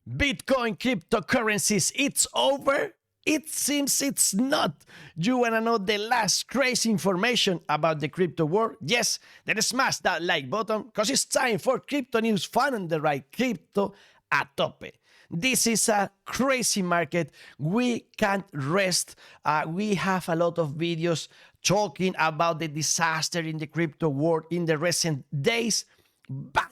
Bitcoin cryptocurrencies, it's over? It seems it's not. You wanna know the last crazy information about the crypto world? Yes, then smash that like button, cause it's time for Crypto News Fun on the Right Crypto a tope. This is a crazy market. We can't rest. We have a lot of videos talking about the disaster in the crypto world in the recent days, but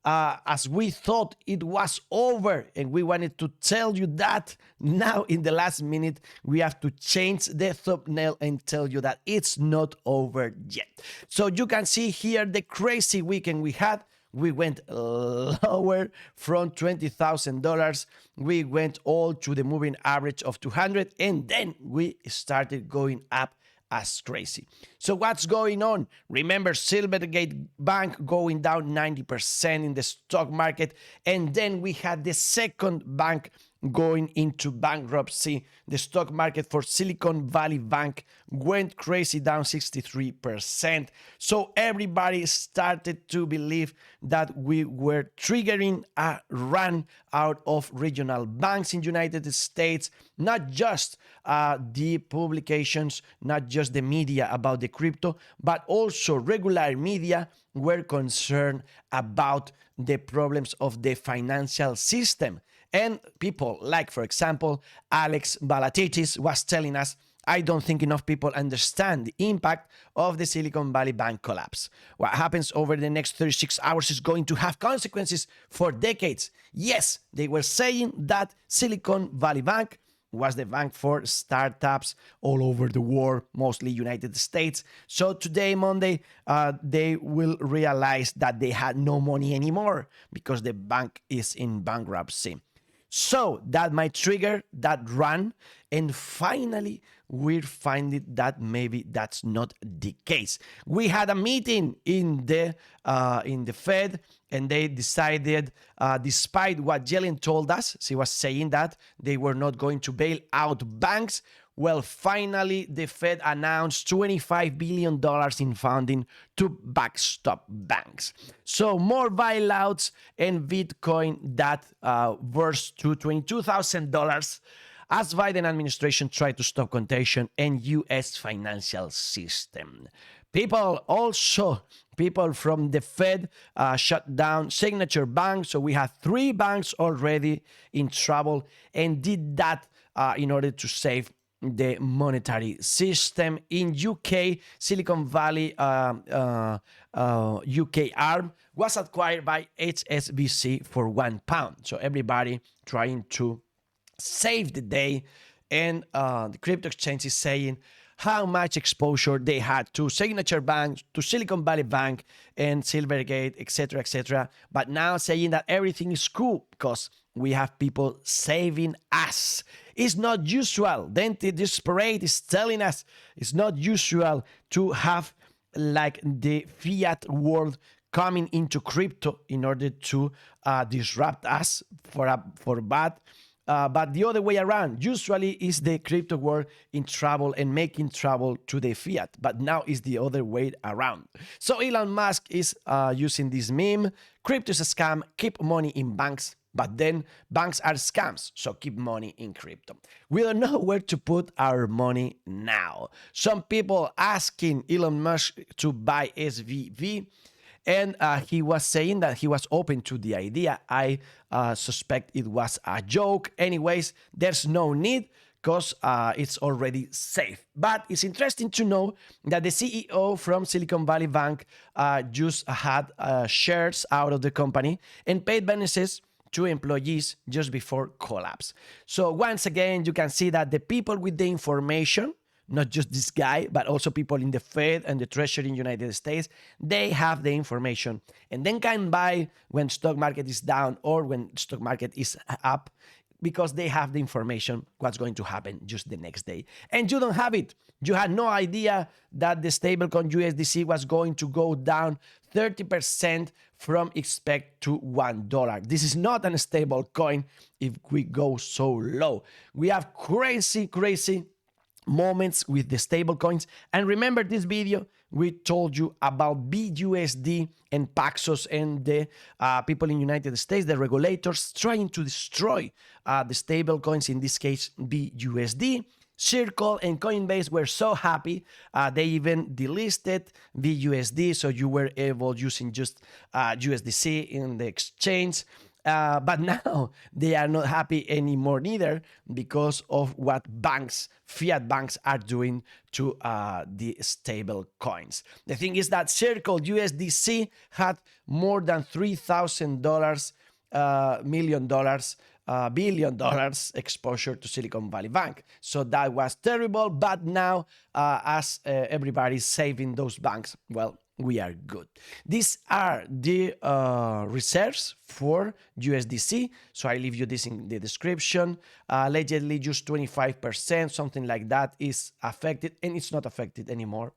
as we thought it was over and we wanted to tell you that, now in the last minute we have to change the thumbnail and tell you that it's not over yet. So you can see here the crazy weekend we had. We went lower from $20,000. We went all to the moving average of 200, and then we started going up as crazy. So what's going on? Remember Silvergate Bank going down 90% in the stock market, and then we had the second bank going into bankruptcy. The stock market for Silicon Valley Bank went crazy, down 63%. So everybody started to believe that we were triggering a run out of regional banks in United States, not just the publications, not just the media about the crypto, but also regular media were concerned about the problems of the financial system. And people like, for example, Alex Balatitis was telling us, I don't think enough people understand the impact of the Silicon Valley Bank collapse. What happens over the next 36 hours is going to have consequences for decades. Yes, they were saying that Silicon Valley Bank was the bank for startups all over the world, mostly United States. So today, Monday, they will realize that they had no money anymore because the bank is in bankruptcy. So that might trigger that run, and finally we're finding that maybe that's not the case. We had a meeting in the Fed, and they decided, despite what Yellen told us, she was saying that they were not going to bail out banks. Well, finally, the Fed announced $25 billion in funding to backstop banks. So more bailouts, and Bitcoin that burst to $22,000 as Biden administration tried to stop contagion and U.S. financial system. People from the Fed shut down Signature Bank. So we have 3 banks already in trouble, and did that in order to save the monetary system. In UK, Silicon Valley UK arm was acquired by HSBC for £1. So everybody trying to save the day, and the crypto exchange is saying how much exposure they had to Signature Bank, to Silicon Valley Bank, and Silvergate, etc., but now saying that everything is cool because we have people saving us. It's not usual. This parade is telling us it's not usual to have like the fiat world coming into crypto in order to disrupt us for bad. But the other way around, usually is the crypto world in trouble and making trouble to the fiat, but now is the other way around. So Elon Musk is using this meme: crypto is a scam, keep money in banks, but then banks are scams, so keep money in crypto. We don't know where to put our money now. Some people asking Elon Musk to buy SVB, and he was saying that he was open to the idea. I suspect it was a joke. Anyways, there's no need because it's already safe. But it's interesting to know that the CEO from Silicon Valley Bank just had shares out of the company and paid bonuses to employees just before collapse. So once again, you can see that the people with the information, not just this guy, but also people in the Fed and the Treasury in the United States, they have the information and then can buy when stock market is down or when stock market is up, because they have the information what's going to happen just the next day. And you don't have it. You had no idea that the stablecoin USDC was going to go down 30% from expect to $1. This is not a stable coin if we go so low. We have crazy moments with the stable coins. And remember this video we told you about BUSD and Paxos and the people in United States, the regulators trying to destroy the stable coins, in this case BUSD. Circle and Coinbase were so happy, they even delisted BUSD, so you were able using just USDC in the exchange. But now they are not happy anymore neither, because of what fiat banks are doing to the stable coins. The thing is that Circle USDC had more than $3,000 billion exposure to Silicon Valley Bank. So that was terrible, but now as everybody's saving those banks, well, we are good. These are the reserves for USDC. So I leave you this in the description. Allegedly, just 25%, something like that, is affected, and it's not affected anymore.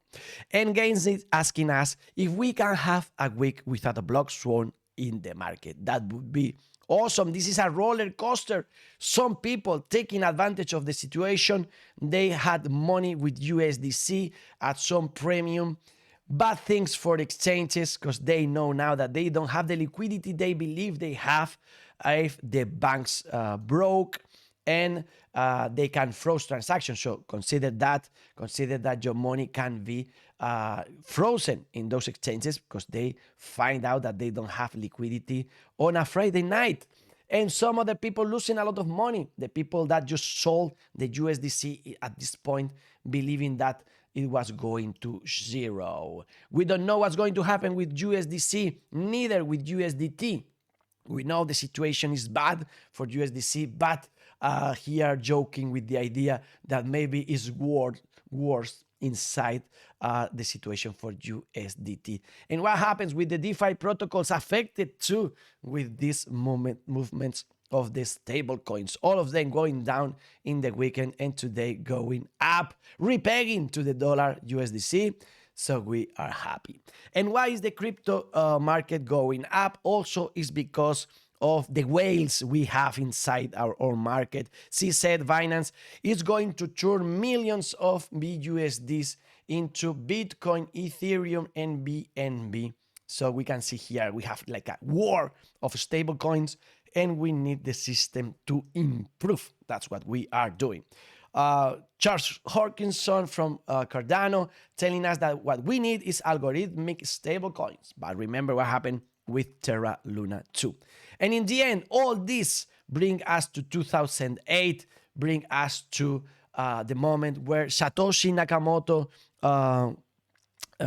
And Gaines is asking us if we can have a week without a block swarm in the market. That would be awesome. This is a roller coaster. Some people taking advantage of the situation. They had money with USDC at some premium. Bad things for the exchanges, because they know now that they don't have the liquidity they believe they have if the banks broke, and they can froze transactions. So consider that your money can be frozen in those exchanges, because they find out that they don't have liquidity on a Friday night. And some other people losing a lot of money. The people that just sold the USDC at this point, believing that it was going to zero. We don't know what's going to happen with USDC, neither with USDT. We know the situation is bad for USDC, but here joking with the idea that maybe it's worse inside the situation for USDT. And what happens with the DeFi protocols affected too with these movements of the stable coins, all of them going down in the weekend, and today going up, repegging to the dollar USDC. So we are happy. And why is the crypto market going up? Also is because of the whales we have inside our own market. She said Binance is going to turn millions of BUSDs into Bitcoin, Ethereum, and BNB. So we can see here we have like a war of stable coins, and we need the system to improve. That's what we are doing. Charles Hawkinson from Cardano telling us that what we need is algorithmic stablecoins. But remember what happened with Terra Luna 2. And in the end, all this bring us to 2008, bring us to the moment where Satoshi Nakamoto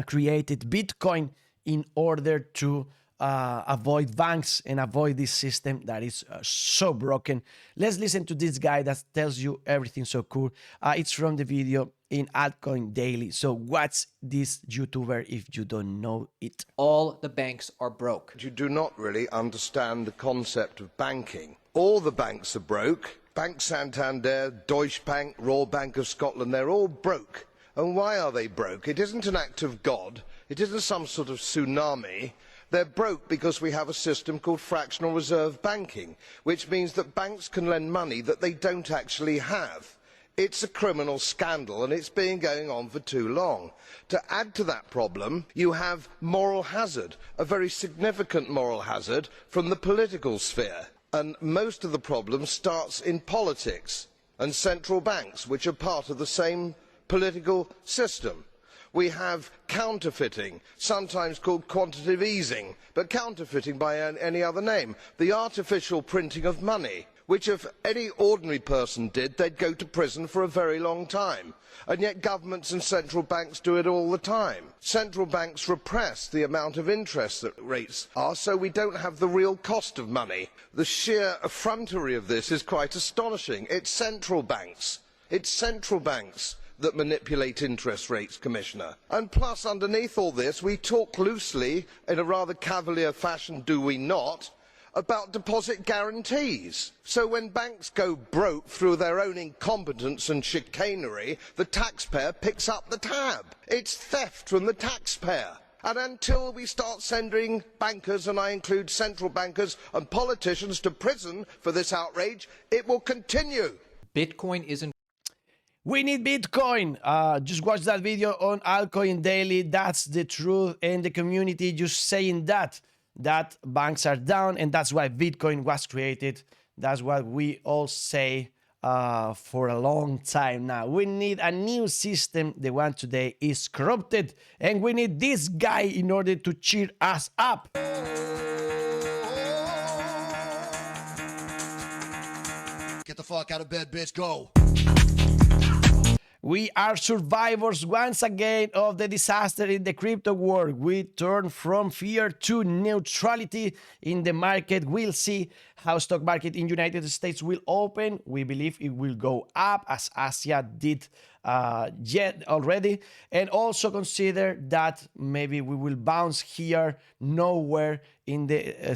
created Bitcoin in order to avoid banks and avoid this system that is so broken. Let's listen to this guy that tells you everything so cool. It's from the video in Altcoin Daily. So what's this YouTuber if you don't know it? All the banks are broke. You do not really understand the concept of banking. All the banks are broke. Bank Santander, Deutsche Bank, Royal Bank of Scotland, they're all broke. And why are they broke? It isn't an act of God. It isn't some sort of tsunami. They're broke because we have a system called fractional reserve banking, which means that banks can lend money that they don't actually have. It's a criminal scandal, and it's been going on for too long. To add to that problem, you have moral hazard, a very significant moral hazard from the political sphere. And most of the problem starts in politics and central banks, which are part of the same political system. We have counterfeiting, sometimes called quantitative easing, but counterfeiting by any other name. The artificial printing of money, which if any ordinary person did, they'd go to prison for a very long time. And yet governments and central banks do it all the time. Central banks repress the amount of interest that rates are, so we don't have the real cost of money. The sheer effrontery of this is quite astonishing. It's central banks that manipulate interest rates, Commissioner. And plus, underneath all this, we talk loosely, in a rather cavalier fashion, do we not, about deposit guarantees. So when banks go broke through their own incompetence and chicanery, the taxpayer picks up the tab. It's theft from the taxpayer. And until we start sending bankers, and I include central bankers and politicians, to prison for this outrage, it will continue. Bitcoin isn't. We need Bitcoin. Just watch that video on Altcoin Daily. That's the truth. And the community just saying that banks are down, and that's why Bitcoin was created. That's what we all say for a long time now. We need a new system. The one today is corrupted, and we need this guy in order to cheer us up. Get the fuck out of bed, bitch. Go. We are survivors once again of the disaster in the crypto world. We turn from fear to neutrality in the market. We'll see how stock market in United States will open. We believe it will go up as Asia did yet already. And also consider that maybe we will bounce here nowhere in the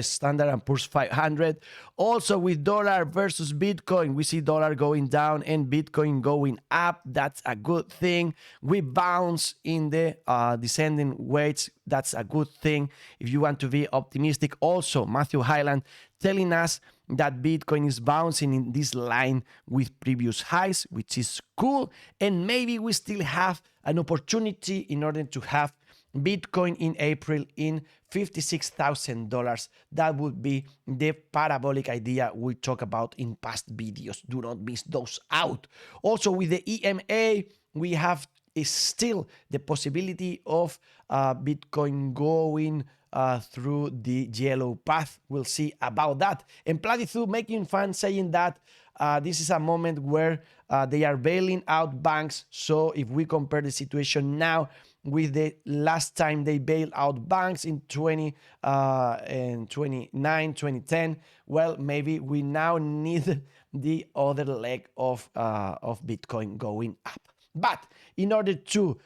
Standard & Poor's 500. Also with dollar versus Bitcoin, we see dollar going down and Bitcoin going up. That's a good thing. We bounce in the descending weights. That's a good thing if you want to be optimistic. Also, Matthew Hyland telling us that Bitcoin is bouncing in this line with previous highs, which is cool. And maybe we still have an opportunity in order to have Bitcoin in April in $56,000. That would be the parabolic idea we talk about in past videos. Do not miss those out. Also with the EMA, we have still the possibility of Bitcoin going through the yellow path. We'll see about that. And Platitude making fun, saying that this is a moment where they are bailing out banks. So if we compare the situation now with the last time they bailed out banks in 2010, well, maybe we now need the other leg of Bitcoin going up. But in order to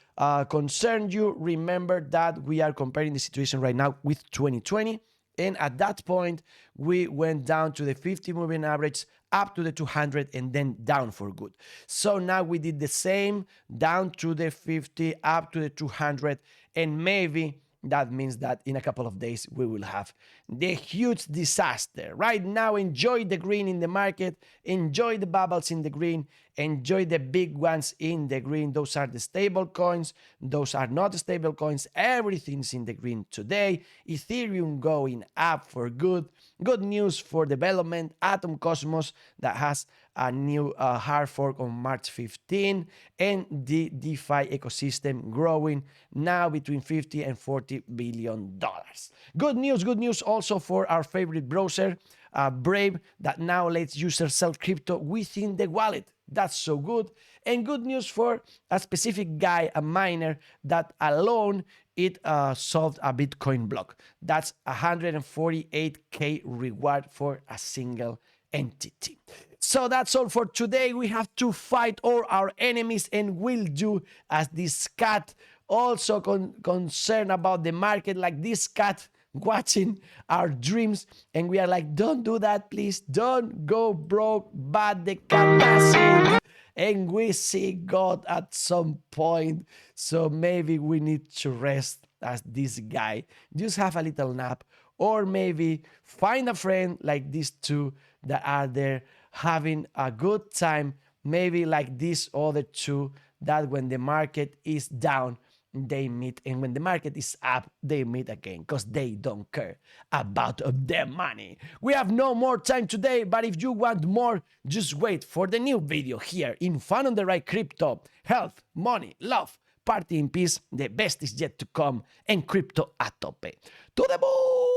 concern you, remember that we are comparing the situation right now with 2020. And at that point, we went down to the 50 moving average, up to the 200, and then down for good. So now we did the same, down to the 50, up to the 200, and maybe that means that in a couple of days we will have the huge disaster. Right now, enjoy the green in the market, enjoy the bubbles in the green, enjoy the big ones in the green. Those are the stable coins, those are not stable coins. Everything's in the green today. Ethereum going up for good. Good news for development. Atom Cosmos that has a new hard fork on March 15, and the DeFi ecosystem growing now between 50 and 40 billion dollars. Good news also for our favorite browser, Brave, that now lets users sell crypto within the wallet. That's so good. And good news for a specific guy, a miner, that alone it solved a Bitcoin block. That's 148K reward for a single entity. So that's all for today. We have to fight all our enemies, and we'll do as this cat. Also concerned about the market, like this cat watching our dreams, and we are like, don't do that, please. Don't go broke, but the cat does it. And we see God at some point. So maybe we need to rest as this guy. Just have a little nap, or maybe find a friend like these two that are there having a good time, maybe like these other two, that when the market is down, they meet, and when the market is up, they meet again, because they don't care about their money. We have no more time today, but if you want more, just wait for the new video here in Fun on the Right Crypto. Health, money, love, party in peace, the best is yet to come, and crypto a tope. To the moon!